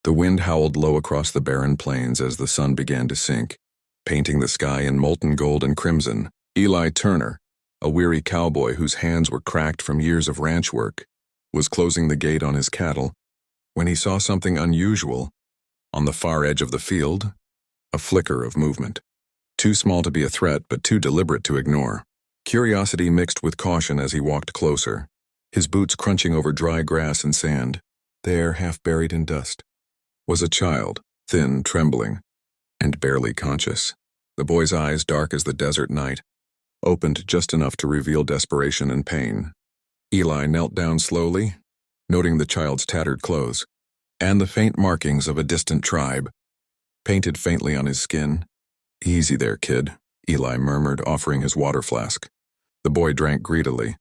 The wind howled low across the barren plains as the sun began to sink, painting the sky in molten gold and crimson. Eli Turner, a weary cowboy whose hands were cracked from years of ranch work, was closing the gate on his cattle when he saw something unusual. On the far edge of the field, a flicker of movement. Too small to be a threat, but too deliberate to ignore. Curiosity mixed with caution as he walked closer, his boots crunching over dry grass and sand. There, half buried in dust, was a child, thin, trembling, and barely conscious. The boy's eyes, dark as the desert night, opened just enough to reveal desperation and pain. Eli knelt down slowly, noting the child's tattered clothes, and the faint markings of a distant tribe, painted faintly on his skin. "Easy there, kid," Eli murmured, offering his water flask. The boy drank greedily,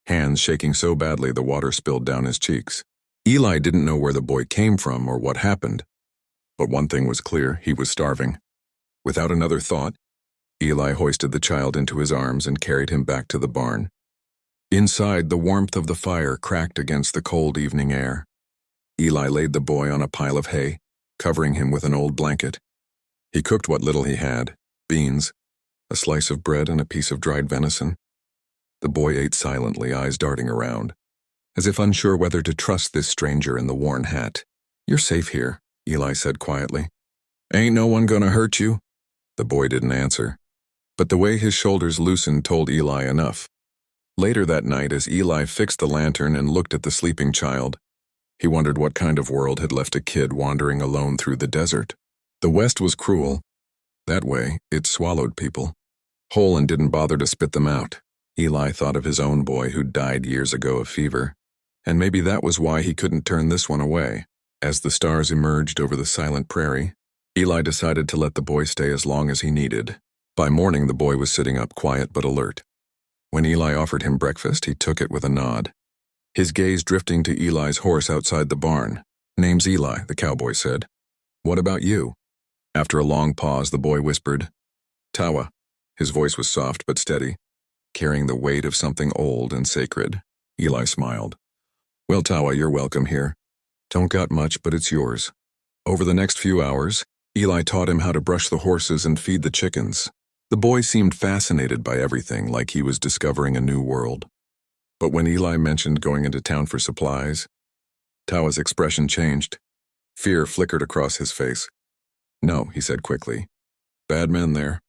hands shaking so badly the water spilled down his cheeks. Eli didn't know where the boy came from or what happened, but one thing was clear: he was starving. Without another thought, Eli hoisted the child into his arms and carried him back to the barn. Inside, the warmth of the fire cracked against the cold evening air. Eli laid the boy on a pile of hay, covering him with an old blanket. He cooked what little he had: beans, a slice of bread, and a piece of dried venison. The boy ate silently, eyes darting around, as if unsure whether to trust this stranger in the worn hat. "You're safe here," Eli said quietly. "Ain't no one gonna hurt you?" The boy didn't answer, but the way his shoulders loosened told Eli enough. Later that night, as Eli fixed the lantern and looked at the sleeping child, he wondered what kind of world had left a kid wandering alone through the desert. The West was cruel. That way, it swallowed people whole and didn't bother to spit them out. Eli thought of his own boy who'd died years ago of fever, and maybe that was why he couldn't turn this one away. As the stars emerged over the silent prairie, Eli decided to let the boy stay as long as he needed. By morning, the boy was sitting up, quiet but alert. When Eli offered him breakfast, he took it with a nod, his gaze drifting to Eli's horse outside the barn. "Name's Eli," the cowboy said. "What about you?" After a long pause, the boy whispered, "Tawa." His voice was soft but steady, carrying the weight of something old and sacred. Eli smiled. "Well, Tawa, you're welcome here. Don't got much, but it's yours." Over the next few hours, Eli taught him how to brush the horses and feed the chickens. The boy seemed fascinated by everything, like he was discovering a new world. But when Eli mentioned going into town for supplies, Tawa's expression changed. Fear flickered across his face. "No," he said quickly. "Bad men there."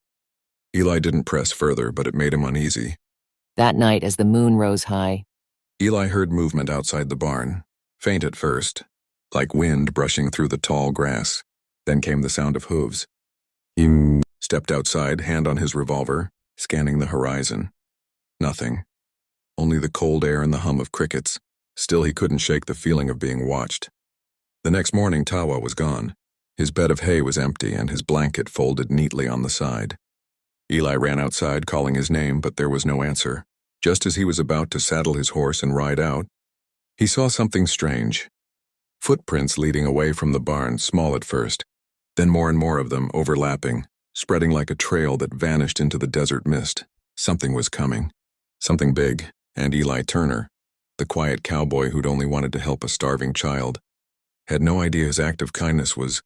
Eli didn't press further, but it made him uneasy. That night, as the moon rose high, Eli heard movement outside the barn, faint at first, like wind brushing through the tall grass. Then came the sound of hooves. He stepped outside, hand on his revolver, scanning the horizon. Nothing. Only the cold air and the hum of crickets. Still, he couldn't shake the feeling of being watched. The next morning, Tawa was gone. His bed of hay was empty and his blanket folded neatly on the side. Eli ran outside, calling his name, but there was no answer. Just as he was about to saddle his horse and ride out, he saw something strange. Footprints leading away from the barn, small at first, then more and more of them, overlapping, spreading like a trail that vanished into the desert mist. Something was coming. Something big, and Eli Turner, the quiet cowboy who'd only wanted to help a starving child, had no idea his act of kindness was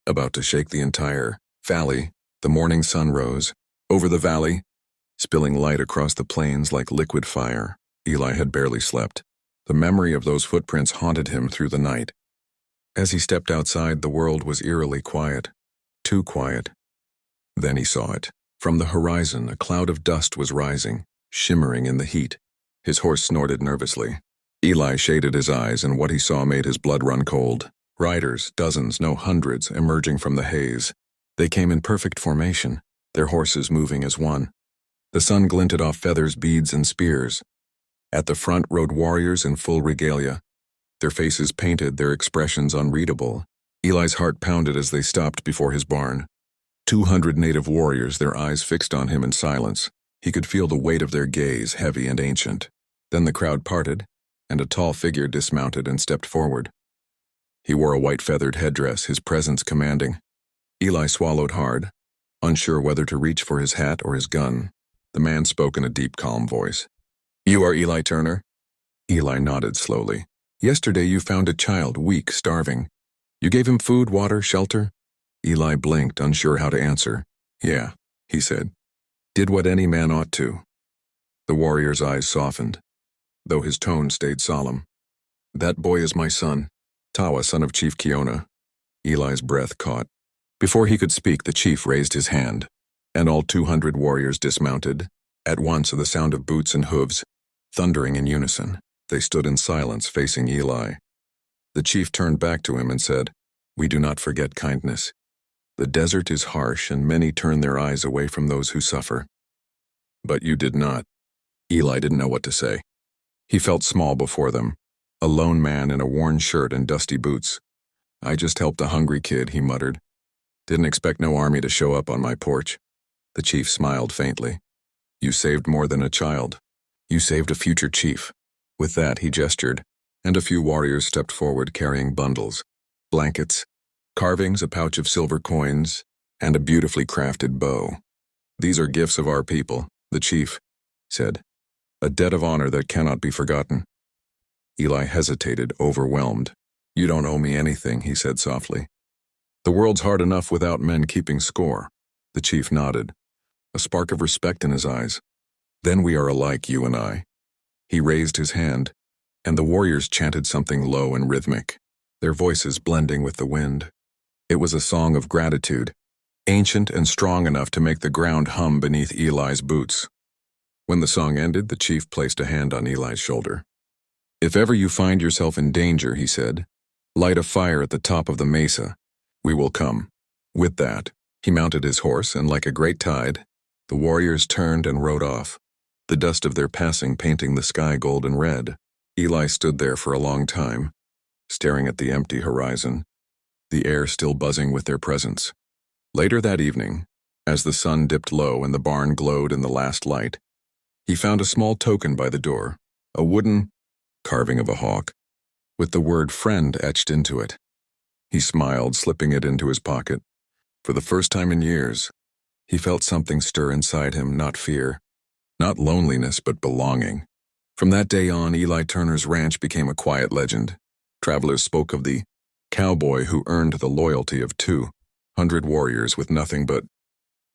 about to shake the entire valley. The morning sun rose over the valley, spilling light across the plains like liquid fire. Eli had barely slept. The memory of those footprints haunted him through the night. As he stepped outside, the world was eerily quiet. Too quiet. Then he saw it. From the horizon, a cloud of dust was rising, shimmering in the heat. His horse snorted nervously. Eli shaded his eyes, and what he saw made his blood run cold. Riders, dozens, no hundreds, emerging from the haze. They came in perfect formation, their horses moving as one. The sun glinted off feathers, beads, and spears. At the front rode warriors in full regalia, their faces painted, their expressions unreadable. Eli's heart pounded as they stopped before his barn. 200 native warriors, their eyes fixed on him in silence. He could feel the weight of their gaze, heavy and ancient. Then the crowd parted, and a tall figure dismounted and stepped forward. He wore a white feathered headdress, his presence commanding. Eli swallowed hard, unsure whether to reach for his hat or his gun. The man spoke in a deep, calm voice. "You are Eli Turner?" Eli nodded slowly. "Yesterday you found a child, weak, starving. You gave him food, water, shelter? Eli blinked, unsure how to answer. Yeah, he said. Did what any man ought to. The warrior's eyes softened, though his tone stayed solemn. That boy is my son, Tawa, son of Chief Kiona. Eli's breath caught. Before he could speak, the chief raised his hand, and all 200 warriors dismounted, at once at the sound of boots and hooves, thundering in unison. They stood in silence, facing Eli. The chief turned back to him and said, We do not forget kindness. The desert is harsh, and many turn their eyes away from those who suffer. But you did not. Eli didn't know what to say. He felt small before them, a lone man in a worn shirt and dusty boots. I just helped a hungry kid, he muttered. Didn't expect no army to show up on my porch. The chief smiled faintly. You saved more than a child. You saved a future chief. With that, he gestured, and a few warriors stepped forward carrying bundles, blankets, carvings, a pouch of silver coins, and a beautifully crafted bow. These are gifts of our people, the chief said. A debt of honor that cannot be forgotten. Eli hesitated, overwhelmed. You don't owe me anything, he said softly. The world's hard enough without men keeping score. The chief nodded, a spark of respect in his eyes. Then we are alike, you and I. He raised his hand, and the warriors chanted something low and rhythmic, their voices blending with the wind. It was a song of gratitude, ancient and strong enough to make the ground hum beneath Eli's boots. When the song ended, the chief placed a hand on Eli's shoulder. If ever you find yourself in danger, he said, light a fire at the top of the mesa. We will come. With that, he mounted his horse, and like a great tide, the warriors turned and rode off, the dust of their passing painting the sky gold and red. Eli stood there for a long time, staring at the empty horizon, the air still buzzing with their presence. Later that evening, as the sun dipped low and the barn glowed in the last light, he found a small token by the door, a wooden carving of a hawk, with the word friend etched into it. He smiled, slipping it into his pocket. For the first time in years, he felt something stir inside him, not fear, not loneliness, but belonging. From that day on, Eli Turner's ranch became a quiet legend. Travelers spoke of the cowboy who earned the loyalty of 200 warriors with nothing but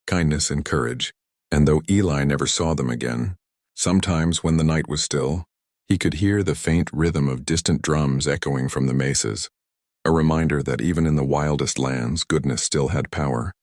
kindness and courage. And though Eli never saw them again, sometimes when the night was still, he could hear the faint rhythm of distant drums echoing from the mesas, a reminder that even in the wildest lands, goodness still had power.